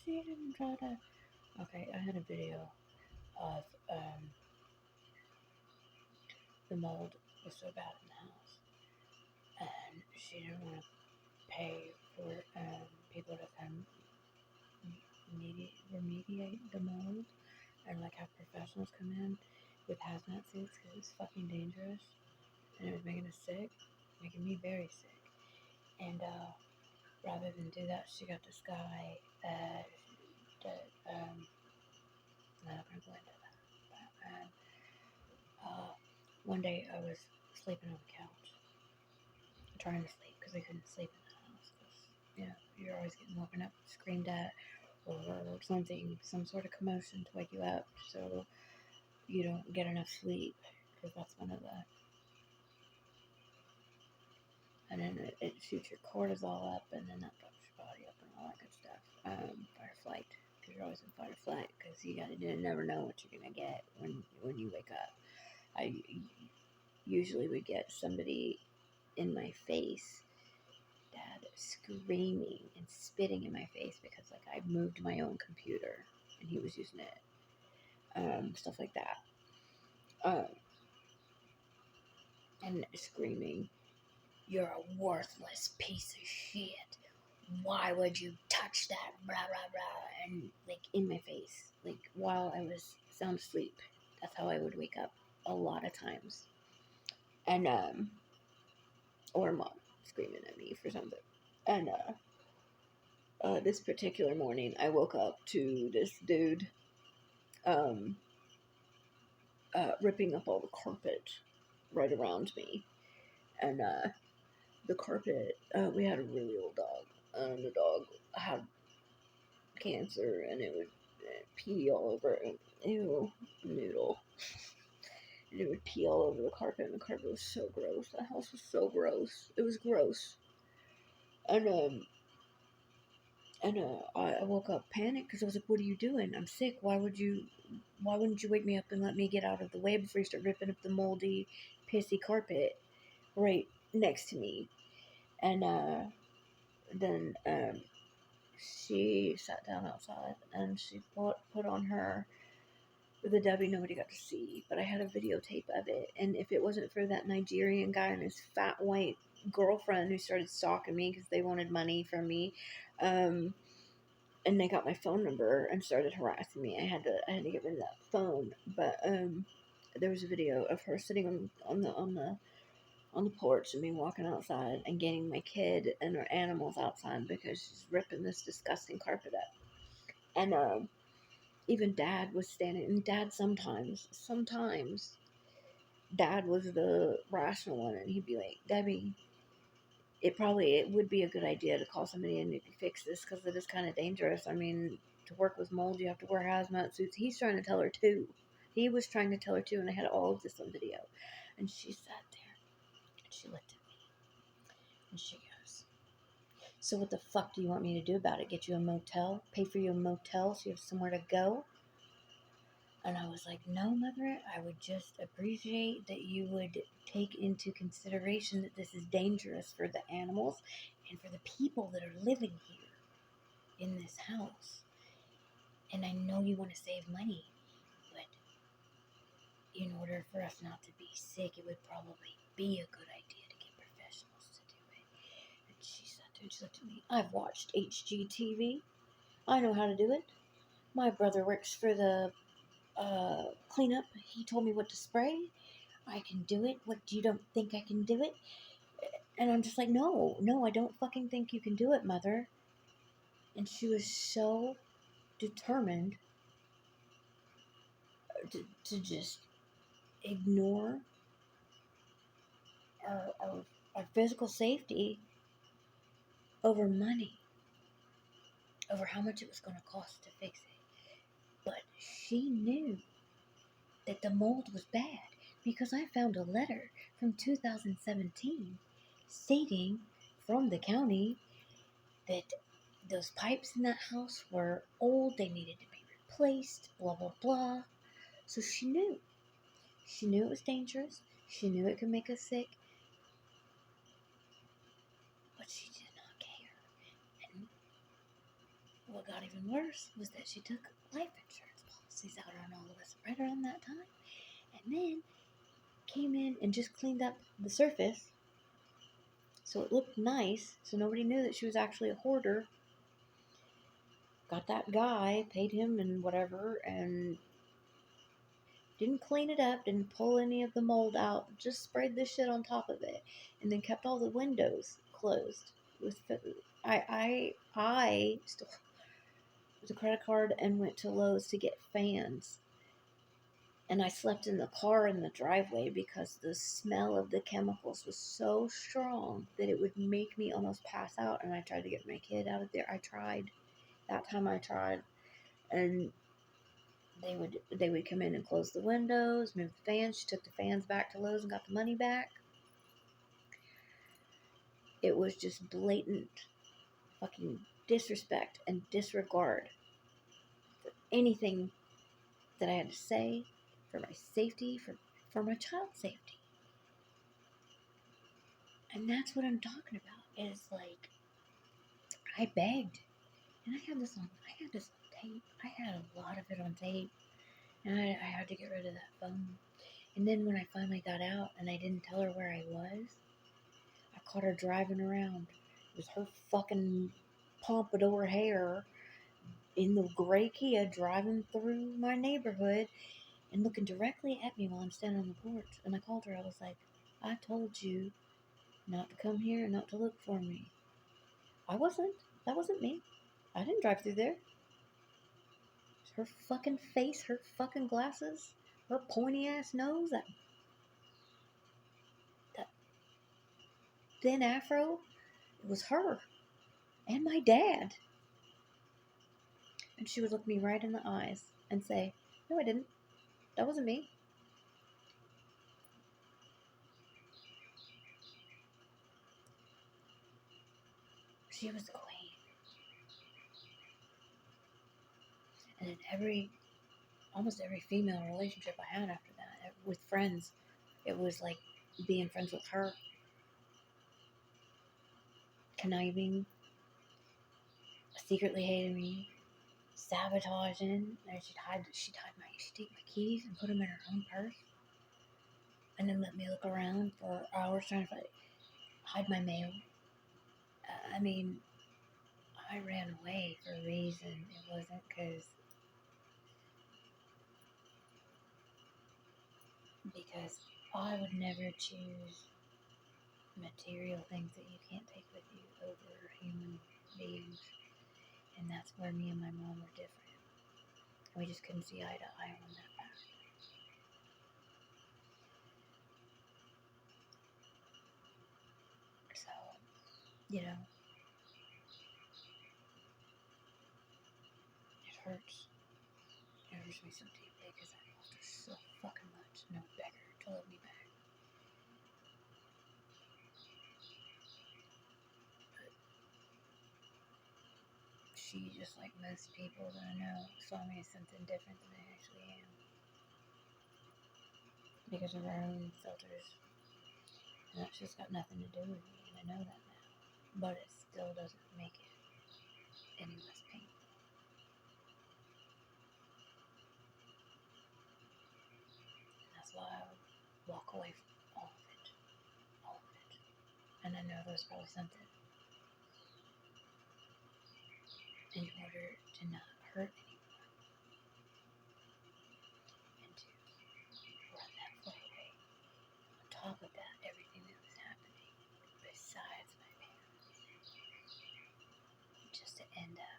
she didn't try to. Okay, I had a video of the mold was so bad in the house, and she didn't want to pay for people to come remediate the mold and like have professionals come in with hazmat suits because it was fucking dangerous and it was making us sick, making me very sick. And rather than do that, she got this guy that I'm not gonna go into that. But one day I was sleeping on the couch, trying to sleep because I couldn't sleep in the house. You know, you're always getting woken up, screamed at, or something, some sort of commotion to wake you up, so you don't get enough sleep because that's one of the. And then it shoots your cortisol up, and then that fucks your body up and all that good stuff. Fight or flight, because you're always in fight or flight, because you never know what you're gonna get when you wake up. I usually would get somebody in my face, dad screaming and spitting in my face because like I moved my own computer and he was using it, stuff like that, and screaming, "You're a worthless piece of shit. Why would you touch that?" Blah blah blah, and like in my face, like while I was sound asleep. That's how I would wake up a lot of times, and or mom screaming at me for something, and this particular morning, I woke up to this dude um, ripping up all the carpet right around me. And the carpet, we had a really old dog. And the dog had cancer and it would pee all over it. Ew, noodle. And it would pee all over the carpet, and the carpet was so gross. The house was so gross. It was gross. And I woke up panicked because I was like, "What are you doing? I'm sick. Why wouldn't you wake me up and let me get out of the way before you start ripping up the moldy, pissy carpet right next to me?" And then she sat down outside and she put on her the Debbie nobody got to see, but I had a videotape of it. And if it wasn't for that Nigerian guy and his fat white girlfriend who started stalking me because they wanted money from me, and they got my phone number and started harassing me, I had to get rid of that phone. But there was a video of her sitting on the porch and me walking outside and getting my kid and her animals outside because she's ripping this disgusting carpet up. And even dad was standing, and dad sometimes dad was the rational one, and he'd be like, "Debbie, it would be a good idea to call somebody in to fix this because it is kind of dangerous. I mean, to work with mold, you have to wear hazmat suits." He's trying to tell her too. He was trying to tell her too, and I had all of this on video. And she sat there and she looked at me and she goes, "So what the fuck do you want me to do about it? Get you a motel? Pay for you a motel so you have somewhere to go?" And I was like, "No, mother, I would just appreciate that you would take into consideration that this is dangerous for the animals and for the people that are living here in this house. And I know you want to save money, but in order for us not to be sick, it would probably be a good idea to get professionals to do it." And she sat there and she looked at me. "I've watched HGTV. I know how to do it. My brother works for the cleanup. He told me what to spray. I can do it. What, you don't think I can do it?" And I'm just like, no, I don't fucking think you can do it, mother. And she was so determined to just ignore our physical safety over money, over how much it was going to cost to fix it. But she knew that the mold was bad because I found a letter from 2017 stating from the county that those pipes in that house were old, they needed to be replaced, blah, blah, blah. So she knew. She knew it was dangerous. She knew it could make us sick. But she did not care. And what got even worse was that she took life insurance policies out on all of us right around that time. And then came in and just cleaned up the surface so it looked nice, so nobody knew that she was actually a hoarder. Got that guy, paid him and whatever, and didn't clean it up, didn't pull any of the mold out, just sprayed this shit on top of it, and then kept all the windows closed. With I still with a credit card and went to Lowe's to get fans, and I slept in the car in the driveway because the smell of the chemicals was so strong that it would make me almost pass out. And I tried to get my kid out of there. I tried. That time I tried, and they would come in and close the windows, move the fans. She took the fans back to Lowe's and got the money back. It was just blatant fucking disrespect and disregard for anything that I had to say, for my safety, for my child's safety. And that's what I'm talking about. Is like, I begged, and I had this on tape. I had a lot of it on tape, and I had to get rid of that phone. And then when I finally got out and I didn't tell her where I was, I caught her driving around. It was her fucking pompadour hair in the gray Kia driving through my neighborhood and looking directly at me while I'm standing on the porch. And I called her. I was like, I told you not to come here and not to look for me. That wasn't me. I didn't drive through there. Her fucking face, her fucking glasses, her pointy ass nose, that thin afro. It was her and my dad. And she would look me right in the eyes and say, no, I didn't. That wasn't me. She was the queen. And in almost every female relationship I had after that, with friends, it was like being friends with her. Conniving, secretly hating me, sabotaging. And she'd take my keys and put them in her own purse. And then let me look around for hours trying to hide my mail. I mean, I ran away for a reason. It wasn't because I would never choose material things that you can't take with you over human beings. And that's where me and my mom were different. We just couldn't see eye to eye on that fact. So, you know, it hurts. It hurts me so deeply because I loved her so fucking much. No beggar to love me back. But she, just like most people that I know, saw me as something different than I actually am. Because of her own filters. And that's just got nothing to do with me, and I know that now. But it still doesn't make it any less painful. And that's why I would walk away from all of it. All of it. And I know there's probably something in order to not hurt anyone and to run that far away. On top of that, everything that was happening besides my parents, just to end up